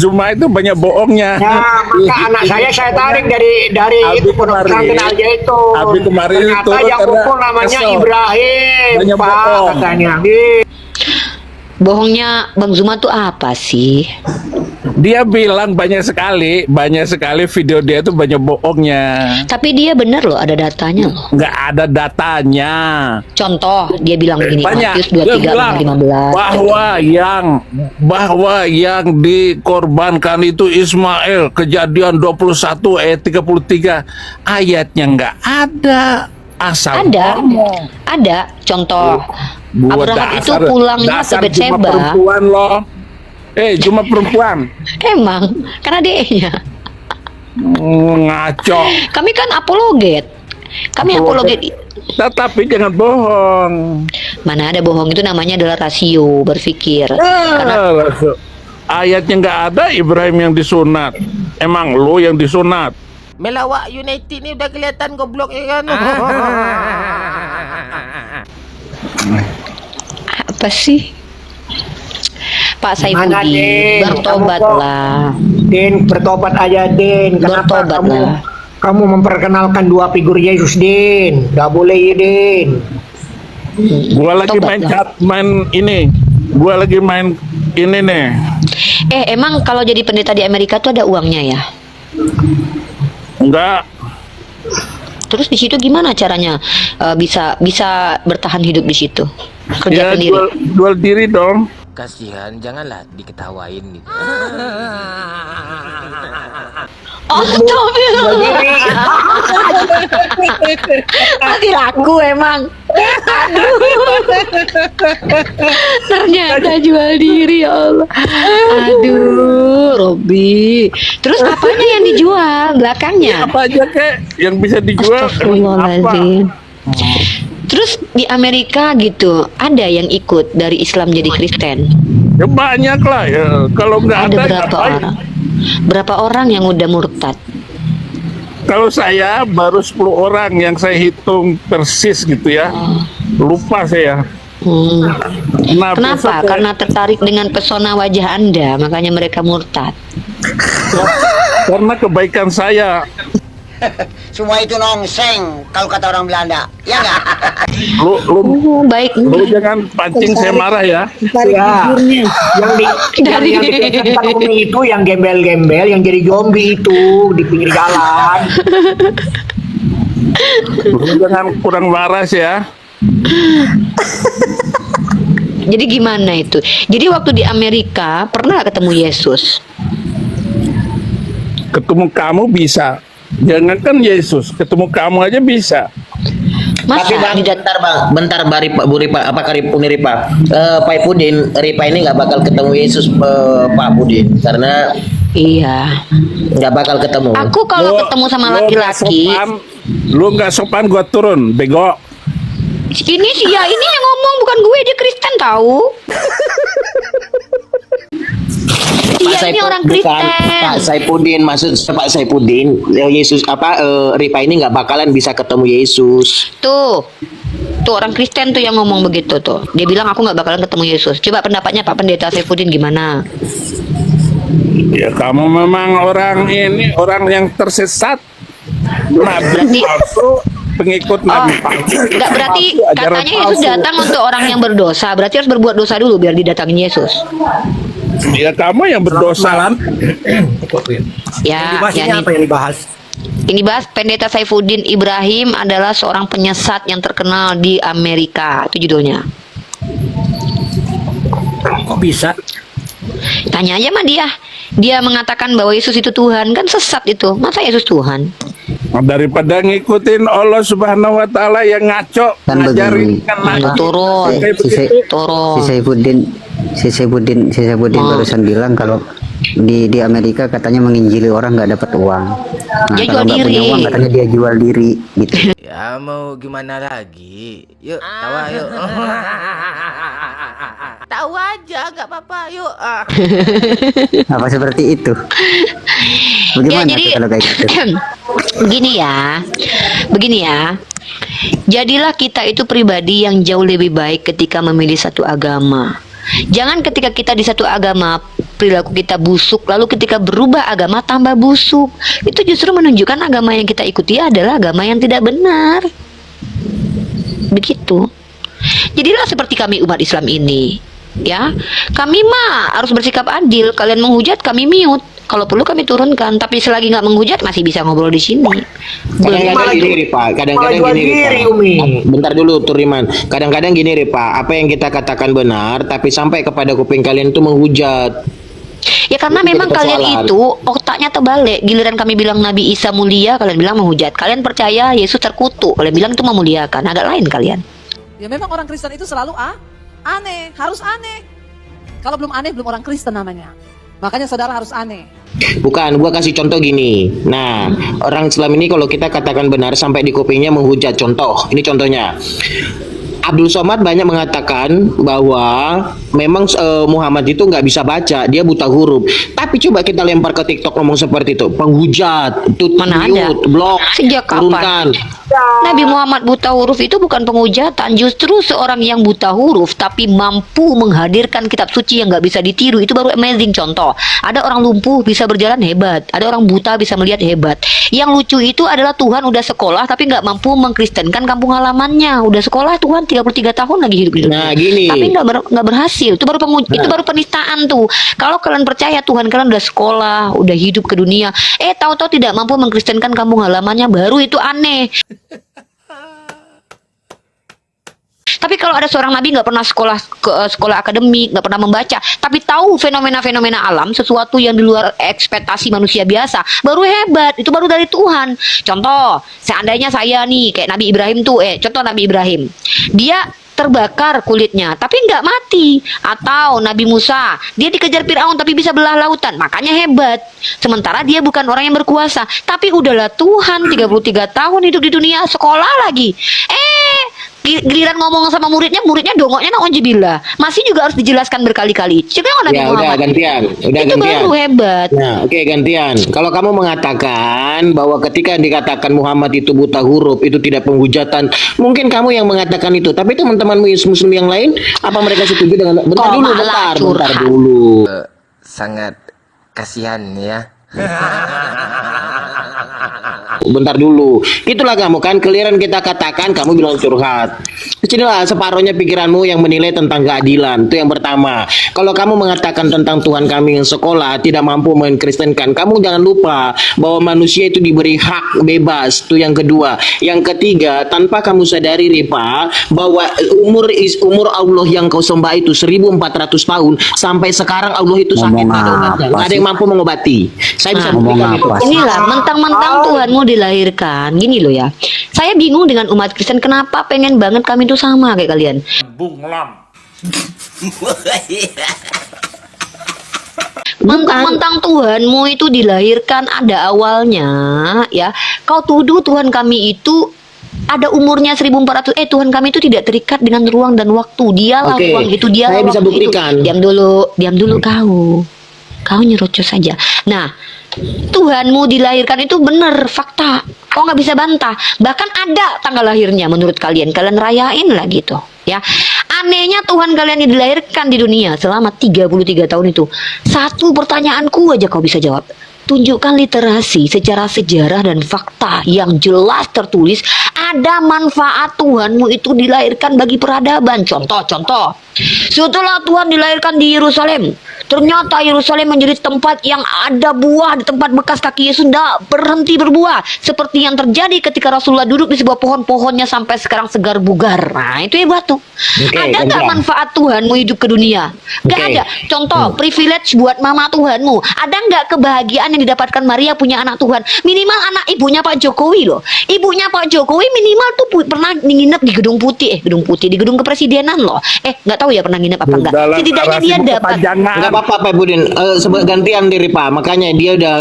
Zuma itu banyak bohongnya. Nah, maka anak saya tarik dari Abi itu pondok kemarin- pesantren Al Zaitun. Abi kemarin Ternyata itu yang karena pukul namanya kesel. Ibrahim, Banyak Pak, bohong. katanya. Bohongnya Bang Zuma tuh apa sih? Dia bilang banyak sekali video dia itu banyak bohongnya. Tapi dia bener loh, ada datanya loh. Nggak ada datanya. Contoh, dia bilang begini, Banyak. Matius Dia 23 bilang 15. bahwa yang dikorbankan itu Ismail, Kejadian 21 ayat 33. Ayatnya nggak ada. Asal Ada, ngomong. ada. Contoh, Buat Abraham itu dasar- pulangnya ke dasar cuma Betseba. perempuan loh. Cuma perempuan. Emang, karena dia. Ngaco. Kami kan apologet. Kami apologet. Tetapi jangan bohong. Mana ada bohong, itu namanya adalah rasio berpikir. Ayatnya nggak ada Ibrahim yang disunat. Emang lo yang disunat. Melawak United ni udah kelihatan goblok ya kan. Apa sih? Pak Gimana, Saifuddin, Din? bertobatlah. Din, bertobat aja, Din. Kenapa Bertobatlah. kamu memperkenalkan dua figur Yesus, Din? Gak boleh ya, Din. Gua lagi Tobatlah. main ini. Gua lagi main ini nih. Emang kalau jadi pendeta di Amerika tuh ada uangnya ya? Enggak. Terus di situ gimana caranya bisa bertahan hidup di situ? Ya Kerja sendiri. jual diri dong. Kasihan, janganlah diketawain gitu. Oh, mati laku emang. Aduh. Ternyata jual diri, ya Allah. Aduh, Robi. Terus apanya yang dijual belakangnya? Apa aja kek yang bisa dijual? Apa? Astagfirullahaladzim. Terus di Amerika gitu, ada yang ikut dari Islam jadi Kristen? Ya banyak lah ya. Kalau nggak Ada ada, berapa ngapain? orang? Berapa orang yang udah murtad? Kalau saya baru 10 orang yang saya hitung persis gitu ya. Lupa saya. Nah, Kenapa? besok Karena tertarik dengan pesona wajah Anda, makanya mereka murtad. karena kebaikan saya. Semua itu nongseng kalau kata orang Belanda, ya nggak? Lu Baik. jangan pancing saya marah ya. Ya, yang Dari- yang itu yang gembel-gembel, yang jadi zombie itu di pinggir jalan. Lu jangan kurang waras ya. Jadi gimana itu? Jadi waktu di Amerika pernah ketemu Yesus? Ketemu kamu bisa. Jangankan Yesus, ketemu kamu aja bisa. Masa Tapi bang, di bentar Bu Ripa, apa Uni Ripa? Pak Pudin, Ripa ini nggak bakal ketemu Yesus, Pak Pudin, karena Iya. nggak bakal ketemu. Aku kalau Lu- ketemu sama lu nggak laki-laki, sopan, lu nggak sopan, gua turun, bego. ini sih ya, ini yang ngomong bukan gue, dia Kristen tahu. Iya, ini orang bukan, Kristen. Pak Saipudin, maksud Pak Saipudin, Yesus Ripa ini nggak bakalan bisa ketemu Yesus. Tuh orang Kristen tuh yang ngomong begitu tuh. Dia bilang aku nggak bakalan ketemu Yesus. Coba pendapatnya Pak Pendeta Saifuddin gimana? Ya kamu memang orang yang tersesat. Nabi Berarti- palsu, pengikut Nabi palsu. Enggak, berarti Palsu, ajaran katanya Yesus palsu. datang untuk orang yang berdosa. Berarti harus berbuat dosa dulu biar didatangin Yesus. Ya kamu yang berdosa. Ya, Dibahasnya ya apa yang dibahas? ini bahas Pendeta Saifuddin Ibrahim adalah seorang penyesat yang terkenal di Amerika. Itu judulnya. Kok bisa? Tanya aja sama dia. Dia mengatakan bahwa Yesus itu Tuhan, kan sesat itu. Masa Yesus Tuhan? Daripada ngikutin Allah Subhanahu wa taala yang ngaco, Kan ngajarin begini. kan lagi. Turun. Kayak Si- begitu. Turun. Si Saifuddin barusan bilang kalau di Amerika katanya menginjili orang nggak dapat uang. Nah, Dia kalau jual nggak punya diri. uang katanya dia jual diri gitu. Ya mau gimana lagi? Yuk, tawa yuk. Tahu aja, nggak apa-apa. Yuk. Apa seperti itu? Bagaimana Ya, jadi tuh kalau kayak gitu? begini ya. Jadilah kita itu pribadi yang jauh lebih baik ketika memilih satu agama. Jangan ketika kita di satu agama perilaku kita busuk, lalu ketika berubah agama tambah busuk. Itu justru menunjukkan agama yang kita ikuti adalah agama yang tidak benar. Begitu. Jadilah seperti kami umat Islam ini, ya. Kami mah harus bersikap adil. Kalian menghujat, kami mute. Kalau perlu kami turunkan, tapi selagi nggak menghujat masih bisa ngobrol di sini. Kadang-kadang gini Ripa, kadang-kadang Malah gini jual diri, Ripa. Umi. Bentar dulu Turiman. Kadang-kadang gini Ripa, apa yang kita katakan benar, tapi sampai kepada kuping kalian itu menghujat. Ya karena Itu memang kalian persoalan. itu otaknya terbalik. Giliran kami bilang Nabi Isa mulia, kalian bilang menghujat. Kalian percaya Yesus terkutuk, kalian bilang itu memuliakan. Agak lain kalian. Ya memang orang Kristen itu selalu aneh, harus aneh. Kalau belum aneh belum orang Kristen namanya. Makanya saudara harus aneh. Bukan, gua kasih contoh gini. Nah, orang Islam ini kalau kita katakan benar sampai di kupingnya menghujat. Contoh, ini contohnya. Abdul Somad banyak mengatakan bahwa memang Muhammad itu nggak bisa baca, dia buta huruf. Tapi coba kita lempar ke TikTok ngomong seperti itu, penghujat, Mana ada? blok, Sejak kapan? turunkan. Nabi Muhammad buta huruf itu bukan penghujatan. Justru seorang yang buta huruf tapi mampu menghadirkan kitab suci yang nggak bisa ditiru, itu baru amazing. Contoh, ada orang lumpuh bisa berjalan hebat, ada orang buta bisa melihat hebat. Yang lucu itu adalah Tuhan udah sekolah tapi nggak mampu mengkristenkan kampung halamannya. Udah sekolah Tuhan 33 tahun lagi hidup. Nah, gini. Tapi nggak berhasil. Itu baru itu baru penistaan tuh. Kalau kalian percaya Tuhan kalian udah sekolah, udah hidup ke dunia, tahu-tahu tidak mampu mengkristenkan kampung halamannya, baru itu aneh. Tapi kalau ada seorang nabi nggak pernah sekolah akademik, nggak pernah membaca, tapi tahu fenomena-fenomena alam, sesuatu yang di luar ekspektasi manusia biasa, baru hebat. Itu baru dari Tuhan. Contoh, seandainya saya nih kayak Nabi Ibrahim tuh, contoh Nabi Ibrahim, dia terbakar kulitnya tapi nggak mati. Atau Nabi Musa, dia dikejar Firaun tapi bisa belah lautan, makanya hebat. Sementara dia bukan orang yang berkuasa, tapi udahlah Tuhan 33 tahun hidup di dunia, sekolah lagi. Giliran ngomong sama muridnya dongoknya na'udzubillah. Masih juga harus dijelaskan berkali-kali. Coba Nabi Ya Muhammad. udah gantian, udah Itu gantian. baru hebat. Nah, oke gantian. Kalau kamu mengatakan bahwa ketika dikatakan Muhammad itu buta huruf itu tidak penghujatan, mungkin kamu yang mengatakan itu. Tapi teman-temanmu Muslim yang lain, apa mereka setuju dengan? Bentar Kok dulu, malah bentar curhat? dulu. Sangat kasihan ya. Bentar dulu. Itulah kamu kan, keliran kita katakan, kamu bilang curhat. Disinilah separuhnya pikiranmu yang menilai tentang keadilan. Itu yang pertama. Kalau kamu mengatakan tentang Tuhan kami yang sekolah tidak mampu mengkristenkan, kamu jangan lupa bahwa manusia itu diberi hak bebas. Itu yang kedua. Yang ketiga, tanpa kamu sadari Ripa, bahwa umur Allah yang kau sembah itu 1400 tahun, sampai sekarang Allah itu sakit, Ngomong nggak ada obatnya. apa Nggak ada sih? yang mampu mengobati. Saya bisa Ngomong buktikan itu. apa sih? Inilah mentang-mentang Tuhanmu dilahirkan. Gini loh ya. Saya bingung dengan umat Kristen, kenapa pengen banget kami itu sama kayak kalian. Mentang-mentang Tuhanmu itu dilahirkan ada awalnya, ya. Kau tuduh Tuhan kami itu ada umurnya 1400. Tuhan kami itu tidak terikat dengan ruang dan waktu. Dialah Oke, ruang itu, dialah saya bisa waktu buktikan. itu. Diam dulu kau nyerocos saja. Nah, Tuhanmu dilahirkan itu benar, fakta. Kau nggak bisa bantah. Bahkan ada tanggal lahirnya menurut kalian rayain lah gitu, ya. Anehnya Tuhan kalian yang dilahirkan di dunia selama 33 tahun itu. Satu pertanyaanku aja kau bisa jawab. Tunjukkan literasi secara sejarah dan fakta yang jelas tertulis ada manfaat Tuhanmu itu dilahirkan bagi peradaban. Contoh. Setelah Tuhan dilahirkan di Yerusalem, ternyata Yerusalem menjadi tempat yang ada buah, di tempat bekas kaki Yesus tidak berhenti berbuah. Seperti yang terjadi ketika Rasulullah duduk di sebuah pohon-pohonnya sampai sekarang segar bugar. Nah, itu hebat tuh. Oke, Ada nggak gantian. manfaat Tuhanmu hidup ke dunia? Nggak Oke. ada. Contoh, privilege buat mama Tuhanmu. Ada nggak kebahagiaan yang didapatkan Maria punya anak Tuhan? Minimal anak ibunya Pak Jokowi loh. Ibunya Pak Jokowi minimal tuh pernah nginep di Gedung Putih, di Gedung Kepresidenan loh. Nggak tahu ya pernah nginep apa enggak. Dalam Setidaknya dia narasimu dapat. kepanjangan. Enggak apa-apa Pak Budin, gantian di Ripa, makanya dia udah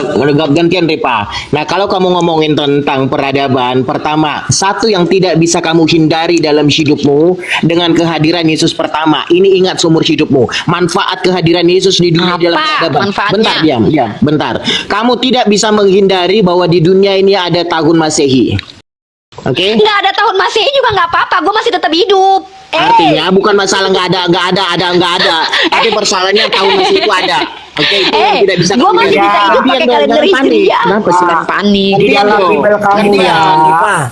gantian Ripa. Nah kalau kamu ngomongin tentang peradaban, pertama, satu yang tidak bisa kamu hindari dalam hidupmu dengan kehadiran Yesus pertama, ini ingat seumur hidupmu, manfaat kehadiran Yesus di dunia Apa dalam peradaban. manfaatnya? Bentar, diam, bentar. Kamu tidak bisa menghindari bahwa di dunia ini ada tahun Masehi. Oke? Nggak ada tahun Masehi juga nggak apa-apa, gue masih tetap hidup. Artinya bukan masalah nggak ada. Tapi persoalannya tahun masih itu ada. Oke, itu yang tidak bisa gue masih kamu bisa ganti. hidup pakai Gantian dong, kalender jangan panik. Hijriah. Kenapa sih? Jangan panik. Di dalam email kamu ya.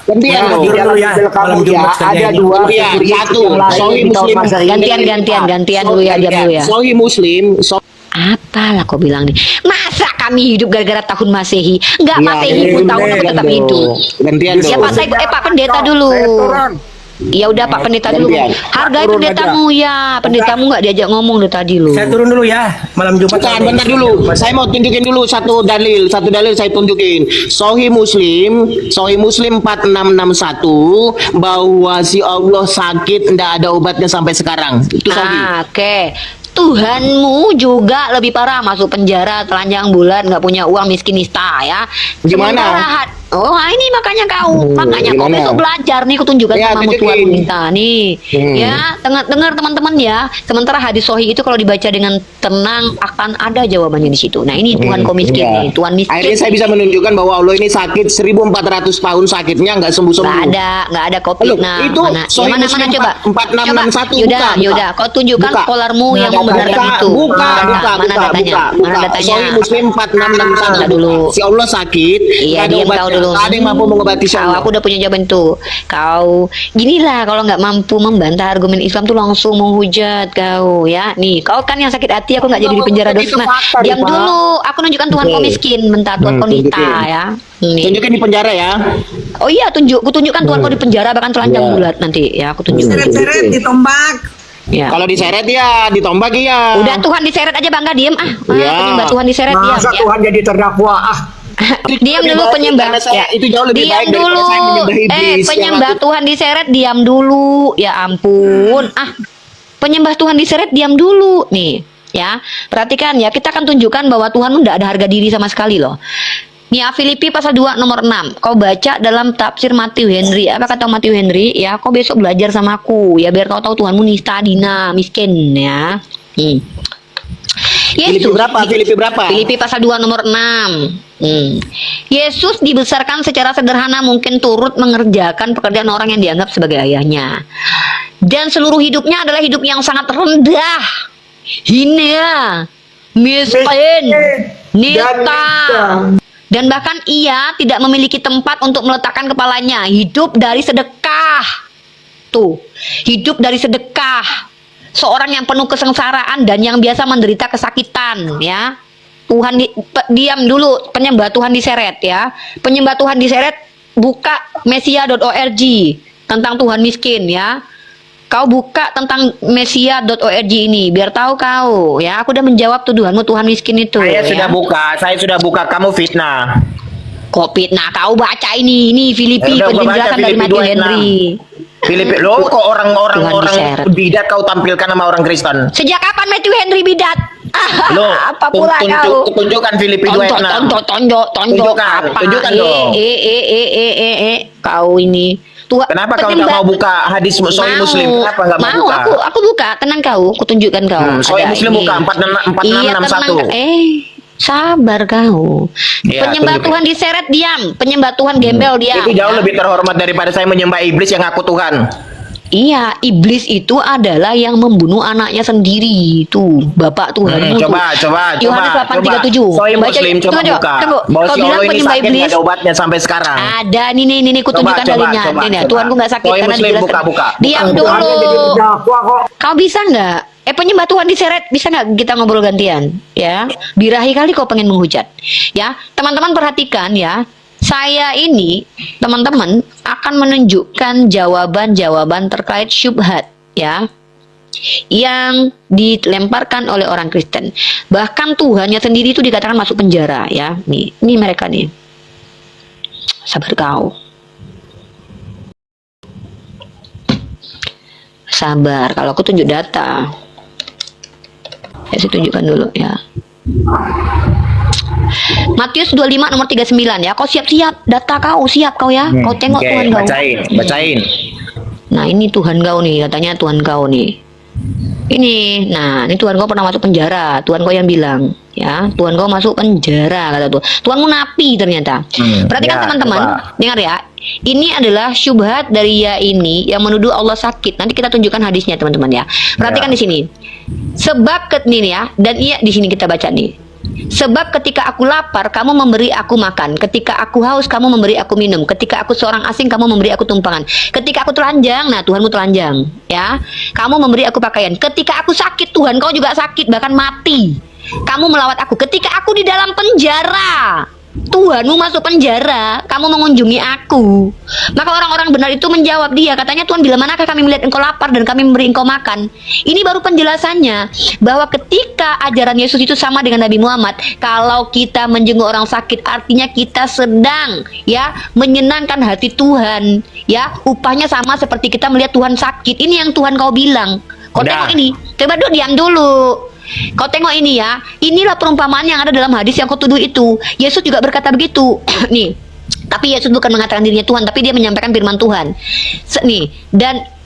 Gantian dong. Di dalam email kamu ya ada dua Gantian. sumber Satu, yang lain Sahih di tahun Muslim. Masehi. Gantian dulu ya, diam dulu ya. Sahih Muslim. Apalah kau bilang nih? Masa kami hidup gara-gara tahun Masehi? Nggak Ya, Masehi pun tahun tapi tetap hidup. Gantian Ya dong. Pak, Pak Pendeta dulu. Ya udah Pak Pendeta dulu. Gantian. Hargai pendetamu ya. Pendetamu nggak diajak ngomong dari tadi lu. Saya turun dulu ya, malam Jumat. Bukan, bentar dulu. Saya mau tunjukin dulu satu dalil saya tunjukin. Sahih Muslim 4661 bahwa si Allah sakit ndak ada obatnya sampai sekarang. Itu sahih. Oke. Tuhanmu juga lebih parah, masuk penjara telanjang bulan, nggak punya uang, miskin nista ya. Gimana? Sementara ini makanya makanya kau gimana? besok belajar nih, aku tunjukkan Ya, sama tunjukin. Tuhan minta nih. Ya, dengar teman-teman ya. Sementara hadis sahih itu kalau dibaca dengan tenang akan ada jawabannya di situ. Nah, ini Tuhan kau miskin Iya. nih, Tuhan miskin. Akhirnya saya bisa menunjukkan bahwa Allah ini sakit 1400 tahun sakitnya nggak sembuh-sembuh. Nggak ada kopi. Loh, Nah, itu mana Sahih mana Muslim coba. 4661. Yuda, kau tunjukkan Buka. polarmu yang Buka, membenarkan itu. Buka. Mana datanya? Mana datanya? Sahih Muslim 4661. Bentar dulu. Si Allah sakit, Iya, nggak ada diam kau obatnya. dulu. Nggak ada yang mampu mengobati si Kau, Allah. aku udah punya jawaban tuh. Kau, ginilah kalau nggak mampu membantah argumen Islam tuh langsung menghujat kau ya. Nih, kau kan yang sakit hati, aku nggak jadi di penjara Itu dosa. fakta, Diam Pak. dulu, aku nunjukkan Tuhan kau miskin, bentar Tuhan kau nita tunjukin. ya. Nih. Tunjukin di penjara ya. Oh iya, aku tunjukkan Tuhan kau di penjara bahkan telanjang bulat nanti ya, aku tunjukkan. Seret ditombak. Ya. Kalau diseret ya, ditombak ya. Udah Tuhan diseret aja Bangga, diem Ya. penyembah Tuhan diseret diam Masa ya. Tuhan jadi terdakwa? Diam Lebih dulu baik penyembah karena saya- ya. itu jauh lebih Diam baik daripada dulu. saya menyembah iblis yang Penyembah aku- Tuhan diseret diam dulu. Ya ampun. Penyembah Tuhan diseret diam dulu nih. Ya, perhatikan ya, kita akan tunjukkan bahwa Tuhan tidak ada harga diri sama sekali loh. Nih ya, Filipi pasal 2 nomor 6. Kau baca dalam tafsir Matthew Henry. Apa kata Matthew Henry? Ya, kau besok belajar sama aku. Ya, biar kau tahu Tuhanmu nista, dina, miskin ya. Filipi berapa? Filipi berapa? Filipi pasal 2 nomor 6. Yesus dibesarkan secara sederhana mungkin turut mengerjakan pekerjaan orang yang dianggap sebagai ayahnya. Dan seluruh hidupnya adalah hidup yang sangat rendah, hina, miskin, nista. Dan bahkan ia tidak memiliki tempat untuk meletakkan kepalanya. Hidup dari sedekah. Tuh, hidup dari sedekah. Seorang yang penuh kesengsaraan dan yang biasa menderita kesakitan ya. Tuhan diam dulu, penyembah Tuhan diseret ya. Penyembah Tuhan diseret, buka mesia.org tentang Tuhan miskin ya. Kau buka tentang mesia.org ini biar tahu kau ya. Aku udah menjawab tuduhanmu Tuhan miskin itu. Saya ya. saya sudah buka, kamu fitnah. Kok fitnah? Kau baca ini Filipi, Ya udah, gua baca penjelasan dari Filipi Matthew 2:6. Henry. Filipi, lo kok Tuhan orang diseret. bidat kau tampilkan sama orang Kristen? Sejak kapan Matthew Henry bidat? Lo Apa pula kau? tunjukkan Filipi 2:6. Tonjok. Tunjukkan, Apa? tunjukkan dong. Kau ini. Tuhan, Kenapa kau nggak mau buka hadis Sahih Muslim? Kenapa nggak mau buka? Aku buka, tenang kau, aku tunjukkan kau. Sahih Ada Muslim ini. buka 4661. Iya, sabar kau. Iya, Penyembah tunjukin. Tuhan diseret diam, penyembah Tuhan gembel diam. Itu jauh ya. lebih terhormat daripada saya menyembah iblis yang aku Tuhan. Iya, iblis itu adalah yang membunuh anaknya sendiri. Tuh, Bapak Tuhanmu. Coba. Yohanes 8:37. Sahih Baca, Muslim coba tunggu, buka. tunggu. Bahwa Kau si bilang Allah ini penyembah sakit iblis. nggak ada obatnya sampai sekarang. Ada nih, kutunjukkan dalilnya. Nih, Tuhanku nggak sakit Sahih karena Muslim dijelaskan. buka. Diam Tuhan jadi dulu. terdakwa kok. Kau bisa nggak? Penyembah Tuhan diseret, bisa nggak kita ngobrol gantian? Ya, birahi kali kau pengen menghujat. Ya, teman-teman perhatikan ya. Saya ini, teman-teman akan menunjukkan jawaban-jawaban terkait syubhat ya, yang dilemparkan oleh orang Kristen. Bahkan Tuhannya sendiri itu dikatakan masuk penjara ya. Ini mereka nih. Sabar kau. Sabar, kalau aku tunjuk data. Saya tunjukkan dulu ya. Matius 25 nomor 39 ya. Kau siap-siap, data kau siap kau ya. Kau tengok Oke, Tuhan kau. bacain. Nah, ini Tuhan kau nih, katanya Tuhan kau nih. Ini, nah, ini Tuhan kau pernah masuk penjara. Tuhan kau yang bilang, ya, Tuhan kau masuk penjara kata Tuhan. Tuhanmu napi ternyata. Perhatikan ya, teman-teman, coba. dengar ya. Ini adalah syubhat dari ya ini yang menuduh Allah sakit. Nanti kita tunjukkan hadisnya teman-teman ya. Perhatikan di sini. Sebab nih ya, dan iya di sini kita baca nih. Sebab ketika aku lapar, kamu memberi aku makan. Ketika aku haus, kamu memberi aku minum. Ketika aku seorang asing, kamu memberi aku tumpangan. Ketika aku telanjang, nah Tuhanmu telanjang, ya. Kamu memberi aku pakaian. Ketika aku sakit, Tuhan kau juga sakit, bahkan mati. Kamu melawat aku. Ketika aku di dalam penjara, Tuhanmu masuk penjara, kamu mengunjungi aku. Maka orang-orang benar itu menjawab dia, katanya, Tuhan, bila manakah kami melihat engkau lapar dan kami memberi engkau makan? Ini baru penjelasannya, bahwa ketika ajaran Yesus itu sama dengan Nabi Muhammad. Kalau kita menjenguk orang sakit, artinya kita sedang ya menyenangkan hati Tuhan. Ya, upahnya sama seperti kita melihat Tuhan sakit. Ini yang Tuhan kau bilang. Kau tengok ini, coba dulu diam dulu. Kau tengok ini ya, inilah perumpamaan yang ada dalam hadis yang kau tuduh itu. Yesus juga berkata begitu. Nih, tapi Yesus bukan mengatakan dirinya Tuhan, tapi dia menyampaikan firman Tuhan. Nih,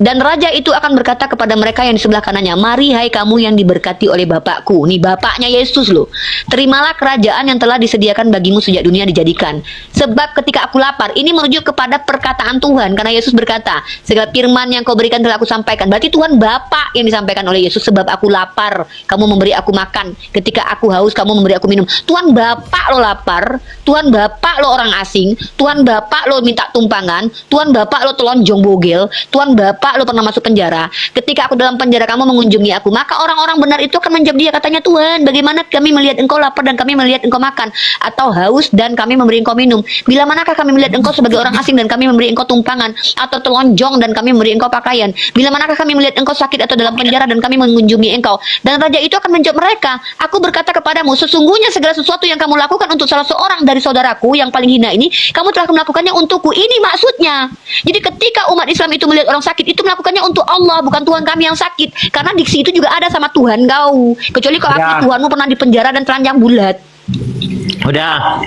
dan raja itu akan berkata kepada mereka yang di sebelah kanannya, mari hai kamu yang diberkati oleh Bapakku. Nih bapaknya Yesus loh. Terimalah kerajaan yang telah disediakan bagimu sejak dunia dijadikan. Sebab ketika aku lapar, ini merujuk kepada perkataan Tuhan. Karena Yesus berkata, segala firman yang kau berikan telah aku sampaikan. Berarti Tuhan Bapa yang disampaikan oleh Yesus. Sebab aku lapar, kamu memberi aku makan. Ketika aku haus, kamu memberi aku minum. Tuhan Bapa lo lapar, Tuhan Bapa lo orang asing, Tuhan Bapa lo minta tumpangan, Tuhan Bapa lo telonjong bogel, Tuhan Bapa lo pernah masuk penjara. Ketika aku dalam penjara, kamu mengunjungi aku. Maka orang-orang benar itu akan menjawab dia, katanya, Tuhan, bagaimana kami melihat engkau lapar dan kami melihat engkau makan, atau haus dan kami memberi engkau minum? Bila manakah kami melihat engkau sebagai orang asing dan kami memberi engkau tumpangan, atau telonjong dan kami memberi engkau pakaian? Bila manakah kami melihat engkau sakit atau dalam penjara dan kami mengunjungi engkau? Dan raja itu akan menjawab mereka, aku berkata kepadamu, sesungguhnya segala sesuatu yang kamu lakukan untuk salah seorang dari saudaraku yang paling hina ini, kamu telah melakukannya untukku. Ini maksudnya. Jadi ketika umat Islam itu melihat orang sakit, itu melakukannya untuk Allah, bukan Tuhan kami yang sakit. Karena diksi itu juga ada sama Tuhan kau. Kecuali kalau aku Tuhanmu pernah di penjara dan telanjang bulat. Udah.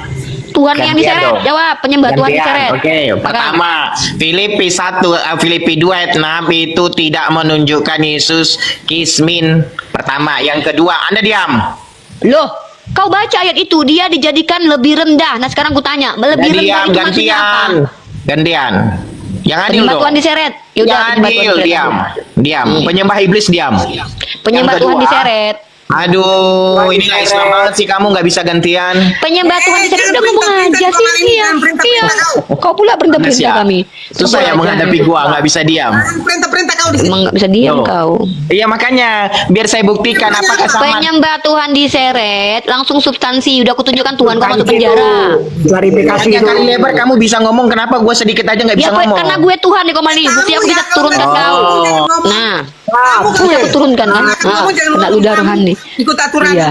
Tuhan yang diseret, jawab, penyembah Tuhan diseret. Oke, pertama, Filipi 1, Filipi 2 ayat 6 itu tidak menunjukkan Yesus kismin. Pertama, yang kedua, Anda diam. Loh, kau baca ayat itu, dia dijadikan lebih rendah. Nah sekarang ku tanya, lebih rendah itu maksudnya apa? Gantian. Yang adil Penyembah dong. Tuhan diseret. Yang Yaudah, penyembah adil, Tuhan diseret. diam. Penyembah iblis diam. Penyembah Yang Tuhan kedua, diseret. Aduh, ini nggak Islam banget sih, kamu nggak bisa gantian. Penyembah Tuhan diseret. Udah ngomong aja sih. Iya. Kau pula perintah-perintah kami. Susah ya menghadapi gua, nggak bisa diam. Perintah-perintah kau di sini. Emang nggak bisa diam Tuh. kau. Iya makanya, biar saya buktikan apakah sama. Penyembah Tuhan diseret, langsung substansi. Udah aku tunjukkan Tuhan kau masuk penjara. Klarifikasi Yang itu. kali lebar kamu bisa ngomong, kenapa gua sedikit aja nggak Ya bisa ngomong? karena gue Tuhan nih kau mali. Bukti aku bisa turunkan kau. Nah, bukti aku turunkan kan. Nah, kena ludah rohani. Ikut aturan. Iya.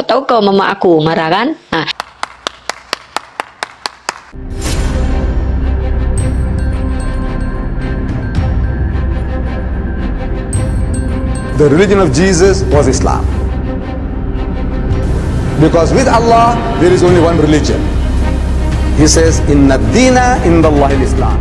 Tahu kau mama aku marah kan? Nah, The religion of Jesus was Islam. Because with Allah, there is only one religion. He says, Inna dina indallahi al-Islam.